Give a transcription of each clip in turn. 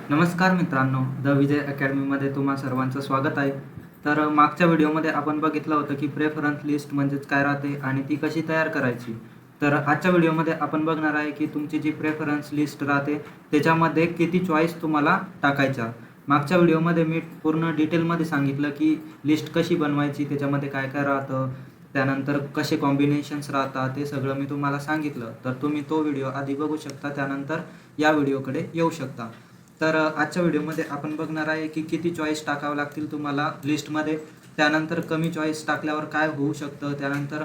नमस्कार मित्रांनो, द विजय अकॅडमीमध्ये तुम्हा सर्वांचं स्वागत आहे. मागच्या व्हिडिओमध्ये आपण बघितलं होतं की प्रेफरन्स लिस्ट म्हणजेच काय राहते आणि ती कशी तयार करायची. तर आजच्या व्हिडिओमध्ये आपण बघणार आहे की तुमची जी प्रेफरन्स लिस्ट राहते त्याच्यामध्ये किती चॉईस तुम्हाला टाकायच्या. मागच्या व्हिडिओमध्ये मी पूर्ण डिटेलमध्ये सांगितलं की लिस्ट कशी बनवायची, त्याच्यामध्ये काय काय राहतं, त्यानंतर कसे कॉम्बिनेशन्स राहतात ते सगळं मी तुम्हाला सांगितलं. तर तुम्ही तो व्हिडिओ आधी बघू शकता, त्यानंतर या व्हिडिओकडे येऊ शकता. आजच्या व्हिडिओमध्ये आपण बघणार आहे की किती चॉईस टाकावं लागतील तुम्हाला लिस्टमध्ये, त्यानंतर कमी चॉईस टाकल्यावर काय होऊ शकतं, त्यानंतर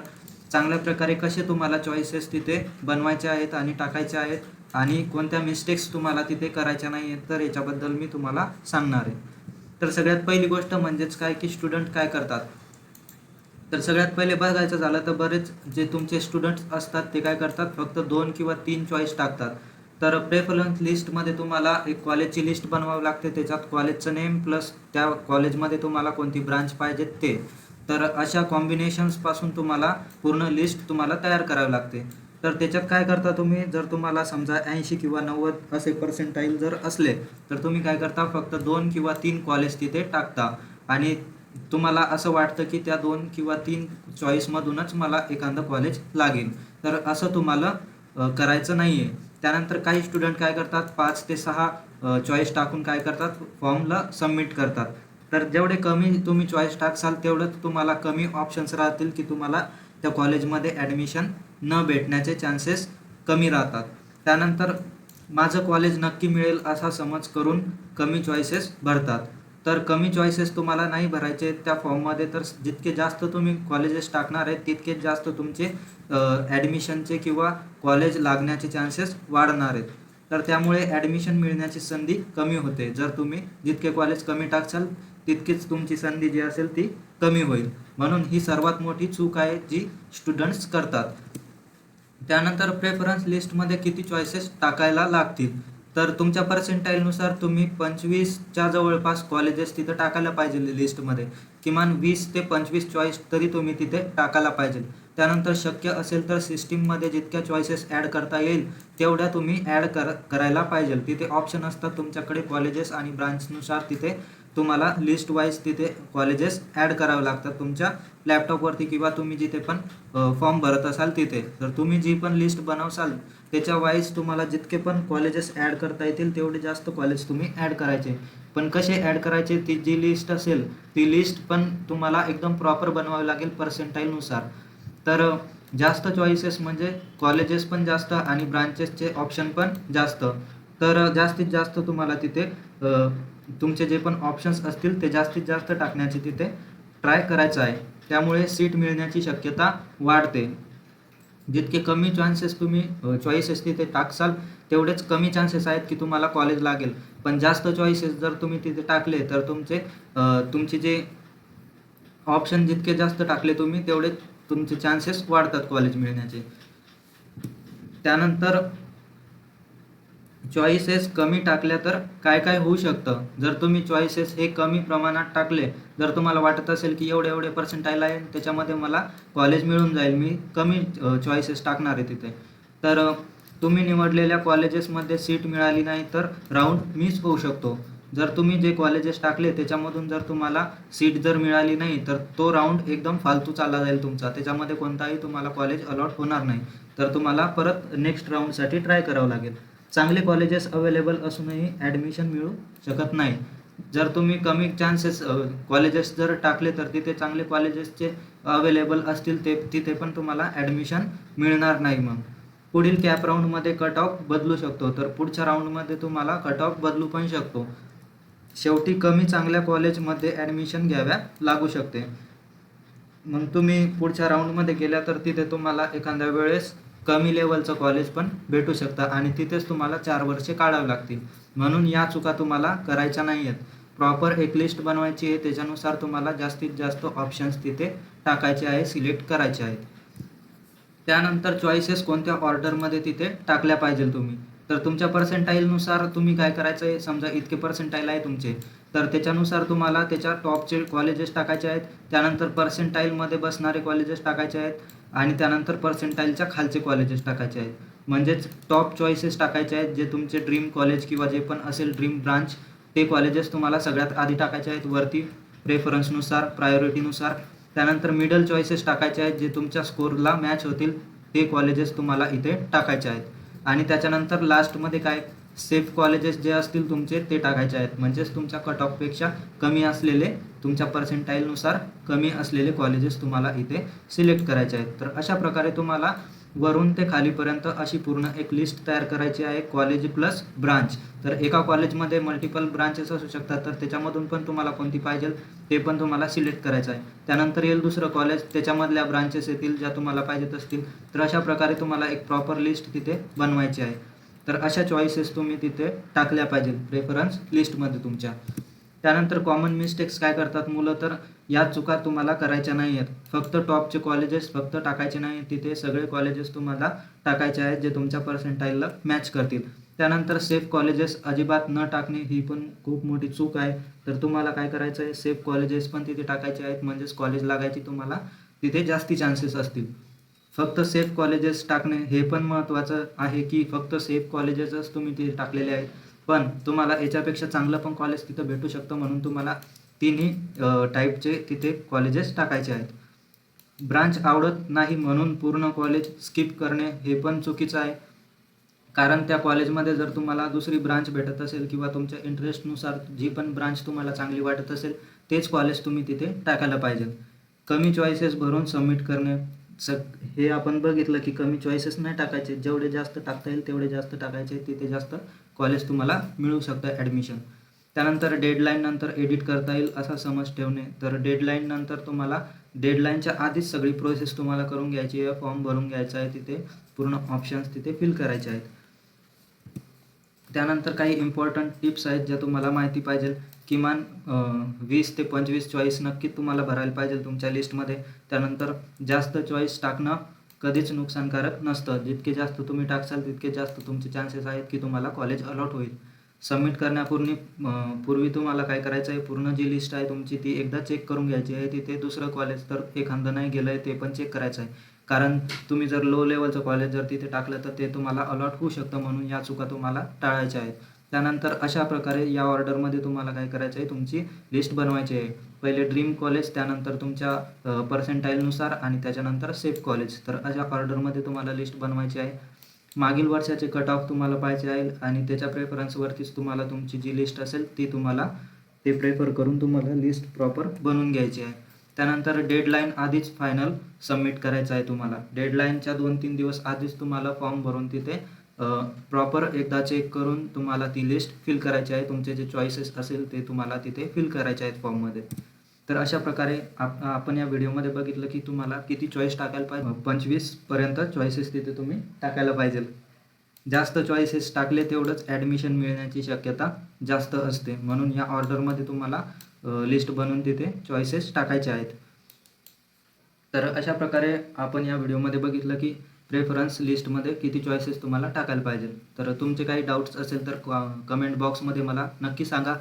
चांगल्या प्रकारे कसे तुम्हाला चॉईसेस तिथे बनवायचे आहेत आणि टाकायचे आहेत आणि कोणत्या मिस्टेक्स तुम्हाला तिथे करायच्या नाही आहेत, तर याच्याबद्दल मी तुम्हाला सांगणार आहे. तर सगळ्यात पहिली गोष्ट म्हणजेच काय की स्टुडंट काय करतात. तर सगळ्यात पहिले बघायचं झालं तर बरेच जे तुमचे स्टुडंट्स असतात ते काय करतात, फक्त 2 किंवा 3 चॉईस टाकतात. तर प्रेफरन्स लिस्टमध्ये तुम्हाला एक कॉलेजची लिस्ट बनवावी लागते, त्याच्यात कॉलेजचं नेम प्लस त्या कॉलेजमध्ये तुम्हाला कोणती ब्रांच पाहिजे ते. तर अशा कॉम्बिनेशन्सपासून तुम्हाला पूर्ण लिस्ट तुम्हाला तयार करावी लागते. तर त्याच्यात काय करता तुम्ही, जर तुम्हाला समजा 80 किंवा 90 असे पर्सेंटाईल जर असले तर तुम्ही काय करता, फक्त 2 किंवा 3 कॉलेज तिथे टाकता आणि तुम्हाला असं वाटतं की त्या 2 किंवा 3 चॉईसमधूनच मला एखादं कॉलेज लागेल. तर असं तुम्हाला करायचं नाही आहे. त्यानंतर काही स्टुडंट काय करतात, 5 ते 6 चॉईस टाकून काय करतात, फॉर्मला सबमिट करतात. तर जेवढे कमी तुम्ही चॉईस टाकसाल तेवढंच तुम्हाला कमी ऑप्शन्स राहतील की तुम्हाला त्या कॉलेजमध्ये ॲडमिशन न भेटण्याचे चान्सेस कमी राहतात. त्यानंतर माझं कॉलेज नक्की मिळेल असा समज करून कमी चॉईसेस भरतात. तर कमी चॉईसेस तुम्हाला नाही भरायचे त्या फॉर्ममध्ये. तर जितके जास्त तुम्ही कॉलेजेस टाकणार आहेत तितकेच जास्त तुमचे ॲडमिशनचे किंवा कॉलेज लागण्याचे चान्सेस वाढणार आहेत. तर त्यामुळे ॲडमिशन मिळण्याची संधी कमी होते. जर तुम्ही जितके कॉलेज कमी टाकसाल तितकीच तुमची संधी जी असेल ती कमी होईल. म्हणून ही सर्वात मोठी चूक आहे जी स्टुडंट्स करतात. त्यानंतर प्रेफरन्स लिस्टमध्ये किती चॉईसेस टाकायला लागतील, तर तुमच्या पर्सेंटाईलनुसार तुम्ही 25च्या जवळपास कॉलेजेस तिथं टाकायला पाहिजे लिस्टमध्ये. किमान 20 ते 25 चॉईस तरी तुम्ही तिथे टाकायला पाहिजे. त्यानंतर शक्य असेल तर सिस्टीममध्ये जितक्या चॉईसेस ॲड करता येईल तेवढ्या तुम्ही ॲड करायला पाहिजे. तिथे ऑप्शन असतात तुमच्याकडे कॉलेजेस आणि ब्रांचनुसार तिथे तुम्हाला लिस्ट वाईज तिथे कॉलेजेस ॲड करावे लागतात तुमच्या लॅपटॉपवरती किंवा तुम्ही जिथे पण फॉर्म भरत असाल तिथे. तर तुम्ही जी पण लिस्ट बनवसाल त्याच्या वाईज तुम्हाला जितके पण कॉलेजेस ॲड करता येतील तेवढे जास्त कॉलेज तुम्ही ॲड करायचे. पण कसे ॲड करायचे, ती जी लिस्ट असेल ती लिस्ट पण तुम्हाला एकदम प्रॉपर बनवावी लागेल पर्सेंटाईलनुसार. तर जास्त चॉईसेस म्हणजे कॉलेजेस पण जास्त आणि ब्रांचेसचे ऑप्शन पण जास्त. तर जास्तीत जास्त तुम्हाला तिथे तुमचे जे पण ऑप्शन्स असतील ते जास्तीत जास्त टाकण्याची तिथे ट्राय करायचं आहे. त्यामुळे सीट मिळण्याची शक्यता वाढते. जितके कमी चान्सेस तुम्ही चॉईसेस तिथे टाकसाल तेवढेच कमी चान्सेस आहेत की तुम्हाला कॉलेज लागेल. पण जास्त चॉईसेस जर तुम्ही तिथे टाकले तर तुमचे जे ऑप्शन जितके जास्त टाकले तुम्ही तेवढे तुमचे चान्सेस वाढतात कॉलेज मिळण्याचे. त्यानंतर चॉईसेस कमी टाकल्या तर काय काय होऊ शकतं, जर तुम्ही चॉईसेस हे कमी प्रमाणात टाकले, जर तुम्हाला वाटत असेल की एवढे एवढे पर्सेंटाईल आहे त्याच्यामध्ये मला कॉलेज मिळून जाईल, मी कमी चॉईसेस टाकणार आहे तिथे, तर तुम्ही निवडलेल्या कॉलेजेसमध्ये सीट मिळाली नाही तर राऊंड मिस होऊ शकतो. जर तुम्ही जे कॉलेजेस टाकले त्याच्यामधून जर तुम्हाला सीट जर मिळाली नाही तर तो राऊंड एकदम फालतू चालला जाईल तुमचा, त्याच्यामध्ये कोणताही तुम्हाला कॉलेज अलॉट होणार नाही. तर तुम्हाला परत नेक्स्ट राऊंडसाठी ट्राय करावं लागेल. चांगले कॉलेजेस अवेलेबल असूनही ॲडमिशन मिळू शकत नाही. जर तुम्ही कमी चान्सेस कॉलेजेस जर टाकले तर तिथे चांगले कॉलेजेसचे अवेलेबल असतील ते तिथे पण तुम्हाला ॲडमिशन मिळणार नाही. मग पुढील कॅप राऊंडमध्ये कट ऑफ बदलू शकतो, तर पुढच्या राऊंडमध्ये तुम्हाला कट ऑफ बदलू पण शकतो. शेवटी कमी चांगल्या कॉलेजमध्ये ॲडमिशन घ्याव्या लागू शकते. मग तुम्ही पुढच्या राऊंडमध्ये गेल्या तर तिथे तुम्हाला एखाद्या वेळेस कमी लेवलचं कॉलेज पण भेटू शकतं आणि तिथेच तुम्हाला 4 वर्षे काढावी लागतील. म्हणून या चुका तुम्हाला करायच्या नाही आहेत. प्रॉपर एक लिस्ट बनवायची आहे, त्याच्यानुसार तुम्हाला जास्तीत जास्त ऑप्शन्स तिथे टाकायचे आहे, सिलेक्ट करायचे आहेत. त्यानंतर चॉईसेस कोणत्या ऑर्डरमध्ये तिथे टाकल्या पाहिजे तुम्ही, तर तुमच्या पर्सेंटाईलनुसार तुम्ही काय करायचं आहे, समजा इतके पर्सेंटाईल आहे तुमचे तर त्याच्यानुसार तुम्हाला त्याच्या टॉपचे कॉलेजेस टाकायचे आहेत, त्यानंतर पर्सेंटाईलमध्ये बसणारे कॉलेजेस टाकायचे आहेत आणि त्यानंतर पर्सेंटाईलच्या खालचे कॉलेजेस टाकायचे आहेत. म्हणजेच टॉप चॉईसेस टाकायचे आहेत, जे तुमचे ड्रीम कॉलेज किंवा जे पण असेल ड्रीम ब्रांच ते कॉलेजेस तुम्हाला सगळ्यात आधी टाकायचे आहेत वरती प्रेफरन्सनुसार, प्रायोरिटीनुसार. त्यानंतर मिडल चॉईसेस टाकायचे आहेत, जे तुमच्या स्कोरला मॅच होतील ते कॉलेजेस तुम्हाला इथे टाकायचे आहेत. आणि त्याच्यानंतर लास्टमध्ये काय सेफ कॉलेजेस जे असतील तुमचे ते टाकायचे आहेत, म्हणजेच तुमच्या कट ऑफपेक्षा कमी असलेले, तुमच्या पर्सेंटाईलनुसार कमी असलेले कॉलेजेस तुम्हाला इथे सिलेक्ट करायचे आहेत. तर अशा प्रकारे तुम्हाला वरून ते खालीपर्यंत अशी पूर्ण एक लिस्ट तयार करायची आहे, कॉलेज प्लस ब्रांच. तर एका कॉलेजमध्ये मल्टिपल ब्रांचेस असू शकतात, तर त्याच्यामधून पण तुम्हाला कोणती पाहिजे ते पण तुम्हाला सिलेक्ट करायचं आहे. त्यानंतर येईल दुसरं कॉलेज, त्याच्यामधल्या ब्रांचेस येतील ज्या तुम्हाला पाहिजेत असतील. तर अशा प्रकारे तुम्हाला एक प्रॉपर लिस्ट तिथे बनवायची आहे. तर अशा चॉईसेस तुम्ही तिथे टाकल्या पाहिजे प्रेफरन्स लिस्टमध्ये तुमच्या. त्यानंतर कॉमन मिस्टेक्स काय करतात मुलं, तर या चुका तुम्हाला करायच्या नाही आहेत. फक्त टॉपचे कॉलेजेस फक्त टाकायचे नाही, तिथे सगळे कॉलेजेस तुम्हाला टाकायचे आहेत जे तुमच्या पर्सेंटाईलला मॅच करतील. त्यानंतर सेफ कॉलेजेस अजिबात न टाकणे ही पण खूप मोठी चूक आहे. तर तुम्हाला काय करायचं आहे, सेफ कॉलेजेस पण तिथे टाकायचे आहेत, म्हणजेच कॉलेज लागायची तुम्हाला तिथे जास्ती चान्सेस असतील. फक्त सेफ कॉलेजेस टाकणे हे पण महत्त्वाचं आहे, की फक्त सेफ कॉलेजेसच तुम्ही तिथे टाकलेले आहेत, पण तुम्हाला याच्यापेक्षा चांगलं पण कॉलेज तिथं भेटू शकतं, म्हणून तुम्हाला तिन्ही टाईपचे तिथे कॉलेजेस टाकायचे आहेत. ब्रांच आवडत नाही म्हणून पूर्ण कॉलेज स्किप करणे हे पण चुकीचं आहे. कारण त्या कॉलेजमध्ये जर तुम्हाला दुसरी ब्रांच भेटत असेल किंवा तुमच्या इंटरेस्टनुसार जी पण ब्रांच तुम्हाला चांगली वाटत असेल तेच कॉलेज तुम्ही तिथे टाकायला पाहिजे. कमी चॉईसेस भरून सबमिट करणे, हे आपण बघितलं की कमी चॉईसेस नाही टाकायचे, जेवढे जास्त टाकता येईल तेवढे जास्त टाकायचे, तिथे जास्त कॉलेज तुम्हाला मिळू शकतं ॲडमिशन. त्यानंतर डेडलाईन नंतर एडिट करता येईल असा समज ठेवणे. तर डेडलाईन नंतर तुम्हाला डेडलाईनच्या आधीच सगळी प्रोसेस तुम्हाला करून घ्यायची आहे, फॉर्म भरून घ्यायचा आहे, तिथे पूर्ण ऑप्शन्स तिथे फिल करायचे आहेत. त्यानंतर काही इम्पॉर्टंट टिप्स आहेत ज्या तुम्हाला माहिती पाहिजे. किमान 20 ते 25 चॉईस नक्की तुम्हाला भरायला पाहिजे तुमच्या लिस्टमध्ये. त्यानंतर जास्त चॉईस टाकणं कधीच नुकसानकारक नसतं. जितके जास्त तुम्ही टाकसाल तितके जास्त तुमचे चान्सेस आहेत की तुम्हाला कॉलेज अलॉट होईल. सबमिट करण्यापूर्वी तुम्हाला काय करायचं आहे, पूर्ण जी लिस्ट आहे तुमची ती एकदा चेक करून घ्यायची आहे. तिथे दुसरं कॉलेज तर एखादं नाही गेलं आहे ते पण चेक करायचं आहे. कारण तुम्ही जर लो लेवलचं कॉलेज जर तिथे टाकलं तर ते तुम्हाला अलॉट होऊ शकतं, म्हणून या चुका तुम्हाला टाळायच्या आहेत. त्यानंतर अशा प्रकारे या ऑर्डरमध्ये तुम्हाला काय करायचं आहे, तुमची लिस्ट बनवायची आहे. पहिले ड्रीम कॉलेज, त्यानंतर तुमच्या पर्सेंटाईलनुसार आणि त्याच्यानंतर सेफ कॉलेज. तर अशा ऑर्डरमध्ये तुम्हाला लिस्ट बनवायची आहे. मागील वर्षाचे कट ऑफ तुम्हाला पाहिजे आहे आणि त्याच्या प्रेफरन्सवरतीच तुम्हाला तुमची जी लिस्ट असेल ती तुम्हाला ते प्रेफर करून तुम्हाला लिस्ट प्रॉपर बनवून घ्यायची आहे. त्यानंतर डेडलाईन आधीच फायनल सबमिट करायचं आहे तुम्हाला. डेडलाईनच्या 2-3 दिवस आधीच तुम्हाला फॉर्म भरून तिथे प्रॉपर एकदा चेक करून तुम्हाला ती लिस्ट फिल करायची आहे. तुमचे जे चॉईसेस असेल ते तुम्हाला तिथे फिल करायचे आहेत फॉर्ममध्ये. तर अशा प्रकारे आपण या व्हिडिओमध्ये बघितलं की तुम्हाला किती चॉईस टाकायला पाहिजे. 25पर्यंत चॉईसेस तिथे तुम्ही टाकायला पाहिजे. जास्त चॉईसेस टाकले तेवढंच ॲडमिशन मिळण्याची शक्यता जास्त असते, म्हणून या ऑर्डरमध्ये तुम्हाला लिस्ट बनवून तिथे चॉईसेस टाकायचे आहेत. तर अशा प्रकारे आपण या व्हिडिओमध्ये बघितलं की प्रेफरन्स लिस्टमध्ये किती चॉईसेस तुम्हाला टाकायला पाहिजे. तर तुमचे काही डाऊट्स असेल तर कमेंट बॉक्समध्ये मला नक्की सांगा,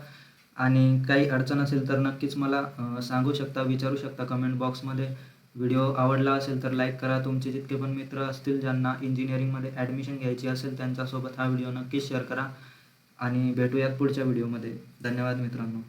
आणि काही अडचण असेल तर नक्कीच मला सांगू शकता, विचारू शकता कमेंट बॉक्समध्ये. व्हिडिओ आवडला असेल तर लाईक करा. तुमचे जितके पण मित्र असतील ज्यांना इंजिनिअरिंगमध्ये ॲडमिशन घ्यायची असेल त्यांच्यासोबत हा व्हिडिओ नक्कीच शेअर करा, आणि भेटूयात पुढच्या व्हिडिओमध्ये. धन्यवाद मित्रांनो.